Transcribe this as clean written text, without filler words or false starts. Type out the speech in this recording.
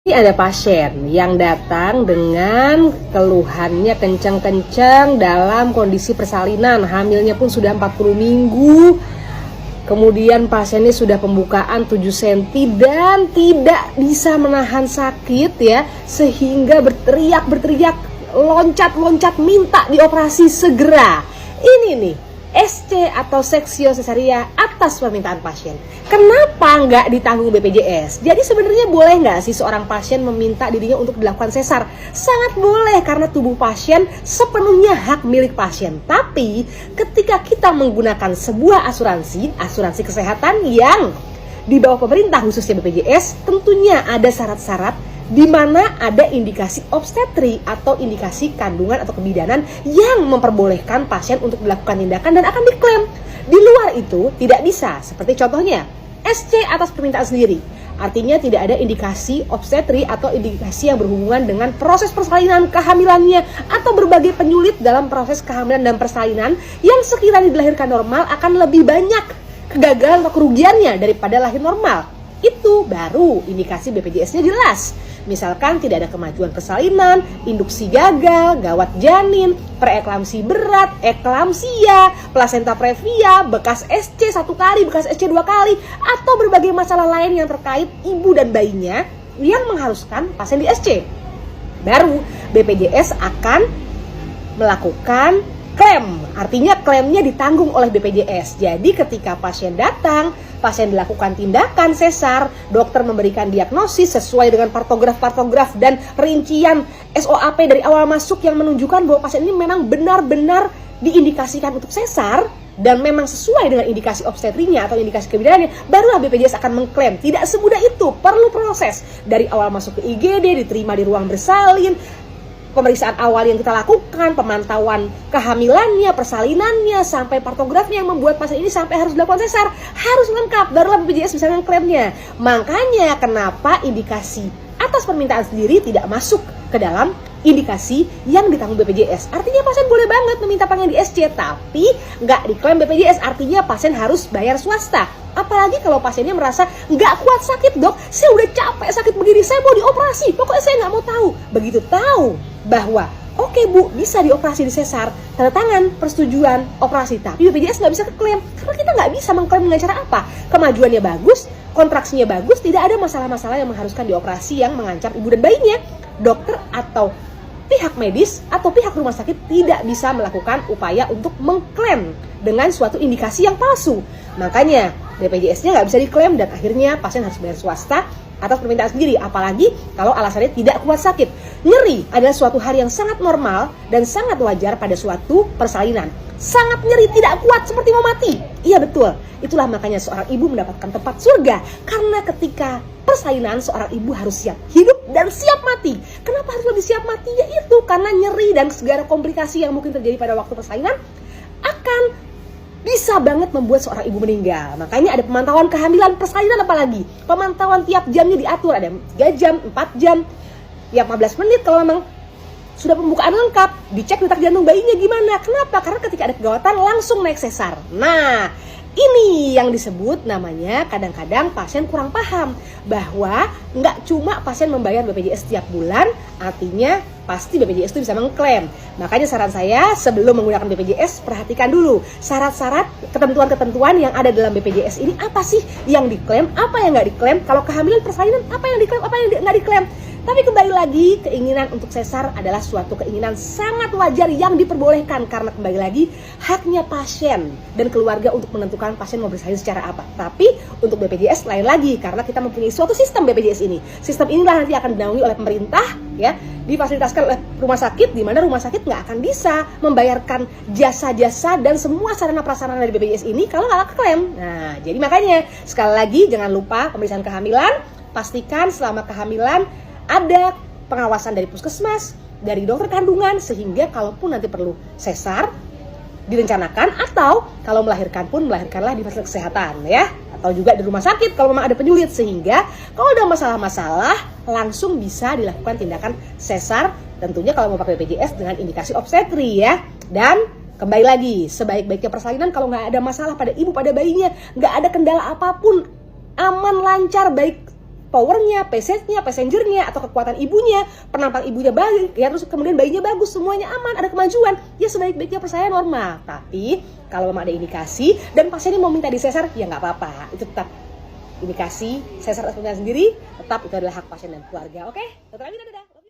Ini ada pasien yang datang dengan keluhannya kencang-kencang dalam kondisi persalinan, hamilnya pun sudah 40 minggu. Kemudian pasiennya sudah pembukaan 7 cm dan tidak bisa menahan sakit ya, sehingga berteriak, loncat-loncat minta dioperasi segera. Ini nih SC atau seksio cesaria atas permintaan pasien. Kenapa nggak ditanggung BPJS? Jadi sebenarnya boleh nggak sih seorang pasien meminta dirinya untuk dilakukan sesar? Sangat boleh, karena tubuh pasien sepenuhnya hak milik pasien. Tapi ketika kita menggunakan sebuah asuransi kesehatan yang di bawah pemerintah khususnya BPJS, tentunya ada syarat-syarat di mana ada indikasi obstetri atau indikasi kandungan atau kebidanan yang memperbolehkan pasien untuk melakukan tindakan dan akan diklaim. Di luar itu tidak bisa, seperti contohnya SC atas permintaan sendiri. Artinya tidak ada indikasi obstetri atau indikasi yang berhubungan dengan proses persalinan kehamilannya atau berbagai penyulit dalam proses kehamilan dan persalinan yang sekiranya dilahirkan normal akan lebih banyak kegagalan atau kerugiannya daripada lahir normal. Itu baru indikasi BPJS-nya jelas. Misalkan tidak ada kemajuan persalinan, induksi gagal, gawat janin, preeklamsi berat, eklamsia, plasenta previa, bekas SC 1 kali, bekas SC 2 kali, atau berbagai masalah lain yang terkait ibu dan bayinya yang mengharuskan pasien di SC. Baru BPJS akan melakukan klaim, artinya klaimnya ditanggung oleh BPJS. Jadi ketika pasien datang, pasien dilakukan tindakan sesar, dokter memberikan diagnosis sesuai dengan partograf dan rincian SOAP dari awal masuk yang menunjukkan bahwa pasien ini memang benar-benar diindikasikan untuk sesar dan memang sesuai dengan indikasi obstetrinya atau indikasi kebidaannya, barulah BPJS akan mengklaim. Tidak semudah itu, perlu proses dari awal masuk ke IGD, diterima di ruang bersalin, pemeriksaan awal yang kita lakukan, pemantauan kehamilannya, persalinannya, sampai partografnya yang membuat pasien ini sampai harus dilakukan sesar. Harus lengkap, barulah BPJS bisa mengklaimnya. Makanya kenapa indikasi atas permintaan sendiri tidak masuk ke dalam indikasi yang ditanggung BPJS. Artinya pasien boleh banget meminta pengen di SC, tapi nggak diklaim BPJS. Artinya pasien harus bayar swasta. Apalagi kalau pasiennya merasa nggak kuat sakit, dok, saya udah capek sakit begini, saya mau dioperasi, pokoknya saya nggak mau tahu. Begitu tahu bahwa oke bu, bisa dioperasi di sesar, tanda tangan persetujuan operasi, tapi BPJS nggak bisa klaim karena kita nggak bisa mengklaim dengan cara apa? Kemajuannya bagus, kontraksinya bagus, tidak ada masalah-masalah yang mengharuskan dioperasi yang mengancam ibu dan bayinya. Dokter atau pihak medis atau pihak rumah sakit tidak bisa melakukan upaya untuk mengklaim dengan suatu indikasi yang palsu. Makanya BPJS-nya nggak bisa diklaim dan akhirnya pasien harus bayar swasta atas permintaan sendiri, apalagi kalau alasannya tidak kuat sakit. Nyeri adalah suatu hal yang sangat normal dan sangat wajar pada suatu persalinan. Sangat nyeri, tidak kuat, seperti mau mati. Iya betul, itulah makanya seorang ibu mendapatkan tempat surga. Karena ketika persalinan, seorang ibu harus siap hidup dan siap mati. Kenapa harus lebih siap mati? Ya itu, karena nyeri dan segala komplikasi yang mungkin terjadi pada waktu persalinan akan bisa banget membuat seorang ibu meninggal. Makanya ada pemantauan kehamilan persalinan, apalagi pemantauan tiap jamnya diatur, ada 3 jam, 4 jam, tiap 15 menit kalau memang sudah pembukaan lengkap, dicek detak jantung bayinya gimana. Kenapa? Karena ketika ada kegawatan langsung naik sesar. Nah, ini yang disebut namanya kadang-kadang pasien kurang paham bahwa nggak cuma pasien membayar BPJS setiap bulan, artinya pasti BPJS itu bisa mengklaim. Makanya saran saya sebelum menggunakan BPJS, perhatikan dulu syarat-syarat, ketentuan-ketentuan yang ada dalam BPJS ini apa sih yang diklaim, apa yang nggak diklaim. Kalau kehamilan persalinan, apa yang diklaim, apa yang nggak diklaim. Tapi kembali lagi, keinginan untuk sesar adalah suatu keinginan sangat wajar yang diperbolehkan karena kembali lagi haknya pasien dan keluarga untuk menentukan pasien mau bersalin secara apa. Tapi untuk BPJS lain lagi karena kita mempunyai suatu sistem BPJS ini. Sistem inilah nanti akan dinaungi oleh pemerintah ya, difasilitaskan oleh rumah sakit, di mana rumah sakit nggak akan bisa membayarkan jasa-jasa dan semua sarana prasarana dari BPJS ini kalau nggak klaim. Nah, jadi makanya sekali lagi jangan lupa pemeriksaan kehamilan, pastikan selama kehamilan ada pengawasan dari puskesmas, dari dokter kandungan, sehingga kalaupun nanti perlu sesar direncanakan, atau kalau melahirkan pun melahirkanlah di fasilitas kesehatan ya, atau juga di rumah sakit kalau memang ada penyulit, sehingga kalau ada masalah-masalah langsung bisa dilakukan tindakan sesar, tentunya kalau mau pakai BPJS dengan indikasi obstetri ya. Dan kembali lagi, sebaik-baiknya persalinan kalau nggak ada masalah pada ibu, pada bayinya, nggak ada kendala apapun, aman, lancar, baik powernya, passengernya, atau kekuatan ibunya, penampang ibunya baik, ya terus kemudian bayinya bagus, semuanya aman, ada kemajuan, ya sebaik-baiknya persalinan normal. Tapi kalau memang ada indikasi dan pasiennya mau minta disesar, ya nggak apa-apa, itu tetap indikasi sesar sendiri, tetap itu adalah hak pasien dan keluarga. Oke, dokter Ami, dadah.